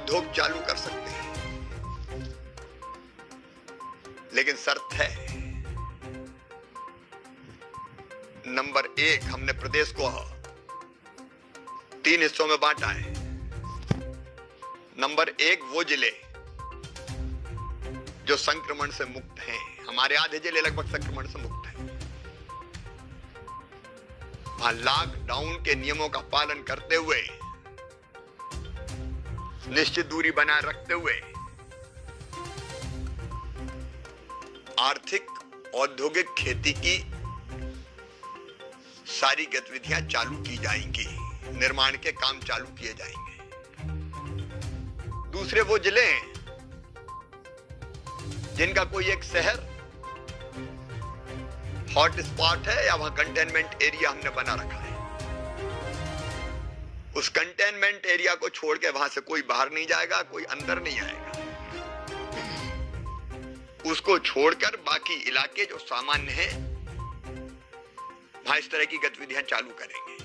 उद्योग चालू कर सकते हैं, लेकिन शर्त है, नंबर 1, हमने प्रदेश को 3 हिस्सों में बांटा है। नंबर 1 वो जिले जो संक्रमण से मुक्त हैं, हमारे आधे जिले लगभग संक्रमण से मुक्त हैं। वहां लॉकडाउन के नियमों का पालन करते हुए, निश्चित दूरी बनाए रखते हुए आर्थिक औद्योगिक खेती की सारी गतिविधियां चालू की जाएंगी, निर्माण के काम चालू किए जाएंगे। दूसरे वो जिले हैं जिनका कोई एक शहर हॉट स्पॉट है या वहां कंटेनमेंट एरिया हमने बना रखा है। उस कंटेनमेंट एरिया को छोड़ के वहां से कोई बाहर नहीं जाएगा, कोई अंदर नहीं आएगा। उसको छोड़कर बाकी इलाके जो सामान्य है, वहां इस तरह की गतिविधियां चालू करेंगे।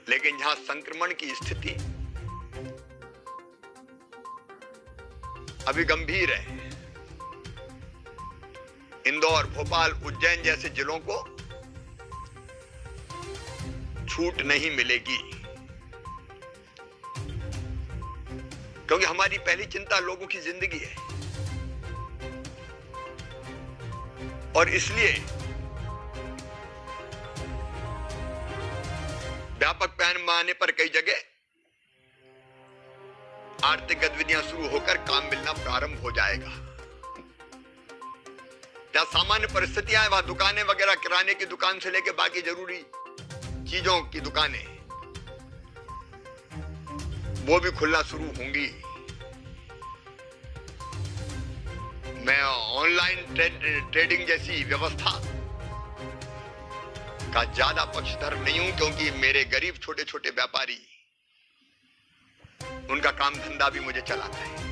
लेकिन जहां संक्रमण की स्थिति अभी गंभीर है, इंदौर, भोपाल, उज्जैन जैसे जिलों को छूट नहीं मिलेगी, क्योंकि हमारी पहली चिंता लोगों की जिंदगी है। और इसलिए व्यापक पैमाने पर कई जगह आर्थिक गतिविधियां शुरू होकर काम मिलना प्रारंभ हो जाएगा। जहां सामान्य परिस्थितियां हैं, वहां दुकानें वगैरह, किराने की दुकान से लेकर बाकी जरूरी चीजों की दुकानें, वो भी खुलना शुरू होंगी। मैं ऑनलाइन ट्रेडिंग जैसी व्यवस्था का ज्यादा पक्षधर नहीं हूं, क्योंकि मेरे गरीब छोटे छोटे व्यापारी, उनका काम धंधा भी मुझे चलाना है।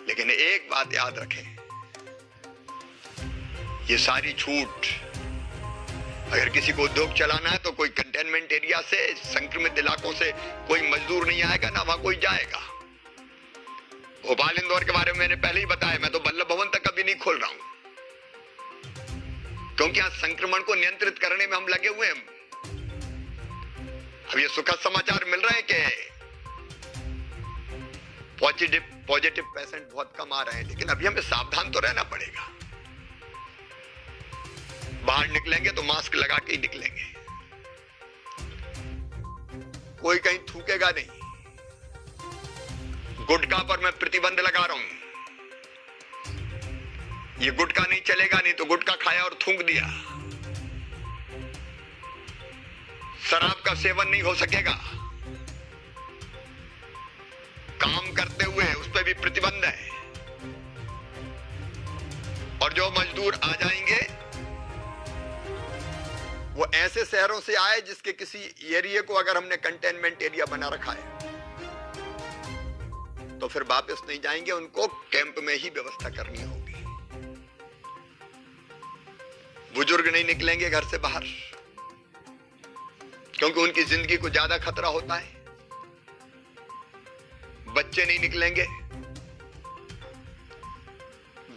लेकिन एक बात याद रखें, ये सारी छूट, अगर किसी को उद्योग चलाना है तो कोई कंटेनमेंट एरिया से, संक्रमित इलाकों से कोई मजदूर नहीं आएगा, ना वहां कोई जाएगा। भोपाल, इंदौर के बारे में मैंने पहले ही बताया, मैं तो बल्लभ भवन तक अभी नहीं खोल रहा हूं, क्योंकि आज संक्रमण को नियंत्रित करने में हम लगे हुए हैं। अब ये सुखद समाचार मिल रहे हैं कि पॉजिटिव पेशेंट बहुत कम आ रहे हैं, लेकिन अभी हमें सावधान तो रहना पड़ेगा। बाहर निकलेंगे तो मास्क लगा के ही निकलेंगे, कोई कहीं थूकेगा नहीं। गुटखा पर मैं प्रतिबंध लगा रहा हूं, ये गुटखा नहीं चलेगा, नहीं तो गुटखा खाया और थूक दिया। शराब का सेवन नहीं हो सकेगा, काम करते हुए उस पर भी प्रतिबंध है। और जो मजदूर आ जाएंगे वो ऐसे शहरों से आए जिसके किसी एरिया को अगर हमने कंटेनमेंट एरिया बना रखा है, तो फिर वापस नहीं जाएंगे, उनको कैंप में ही व्यवस्था करनी होगी। बुजुर्ग नहीं निकलेंगे घर से बाहर, क्योंकि उनकी जिंदगी को ज्यादा खतरा होता है। बच्चे नहीं निकलेंगे,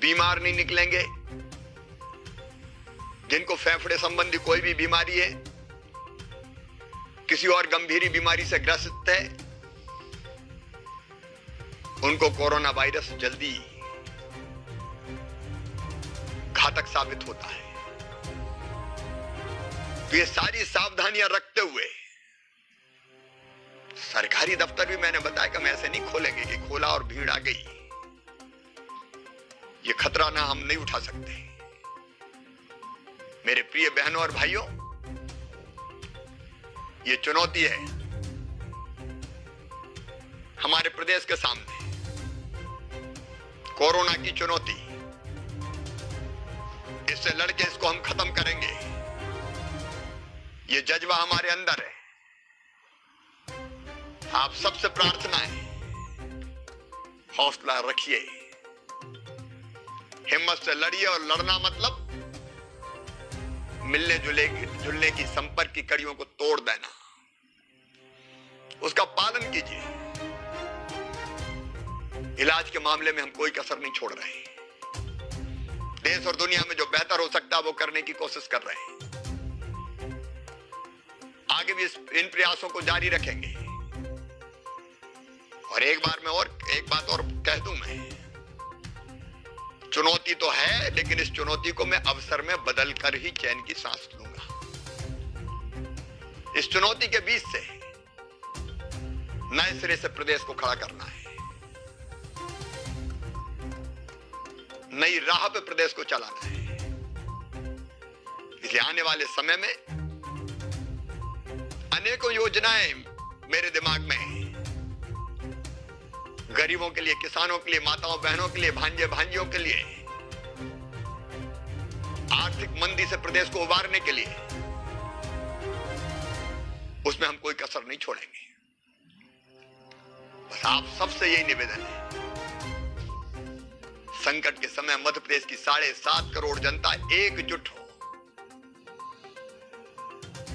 बीमार नहीं निकलेंगे, जिनको फेफड़े संबंधी कोई भी बीमारी है, किसी और गंभीर बीमारी से ग्रसित है, उनको कोरोना वायरस जल्दी घातक साबित होता है। तो ये सारी सावधानियां रखते हुए सरकारी दफ्तर भी मैंने बताया कि हम ऐसे नहीं खोलेंगे कि खोला और भीड़ आ गई। ये खतरा ना हम नहीं उठा सकते। मेरे प्रिय बहनों और भाइयों, ये चुनौती है हमारे प्रदेश के सामने, कोरोना की चुनौती। इससे लड़के इसको हम खत्म करेंगे, ये जज्बा हमारे अंदर है। आप सबसे प्रार्थना है, हौसला रखिए, हिम्मत से लड़िए। और लड़ना मतलब मिलने जुलने की संपर्क की कड़ियों को तोड़ देना। उसका पालन कीजिए। इलाज के मामले में हम कोई कसर नहीं छोड़ रहे हैं। देश और दुनिया में जो बेहतर हो सकता है वो करने की कोशिश कर रहे हैं। आगे भी इन प्रयासों को जारी रखेंगे। और एक बात और कह दूं मैं, चुनौती तो है, लेकिन इस चुनौती को मैं अवसर में बदल कर ही चैन की सांस लूंगा। इस चुनौती के बीच से नए सिरे से प्रदेश को खड़ा करना है, नई राह पे प्रदेश को चलाना है। इसलिए आने वाले समय में अनेकों योजनाएं मेरे दिमाग में हैं। गरीबों के लिए, किसानों के लिए, माताओं बहनों के लिए, भांजे भांजियों के लिए, आर्थिक मंदी से प्रदेश को उबारने के लिए, उसमें हम कोई कसर नहीं छोड़ेंगे। बस आप सबसे यही निवेदन है, संकट के समय मध्य प्रदेश की 7.5 करोड़ जनता एकजुट हो।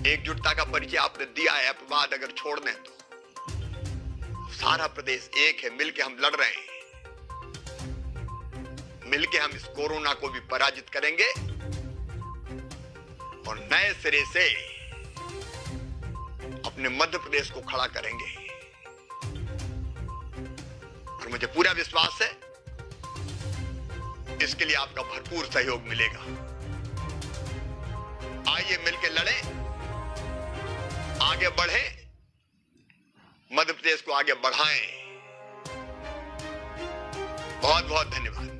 एकजुटता का परिचय आपने दिया है, अपवाद अगर छोड़ दें तो सारा प्रदेश एक है। मिलके हम लड़ रहे हैं, मिलके हम इस कोरोना को भी पराजित करेंगे और नए सिरे से अपने मध्य प्रदेश को खड़ा करेंगे। और मुझे पूरा विश्वास है इसके लिए आपका भरपूर सहयोग मिलेगा। आइए मिलके लड़ें, आगे बढ़ें, मध्य प्रदेश को आगे बढ़ाएं। बहुत बहुत धन्यवाद।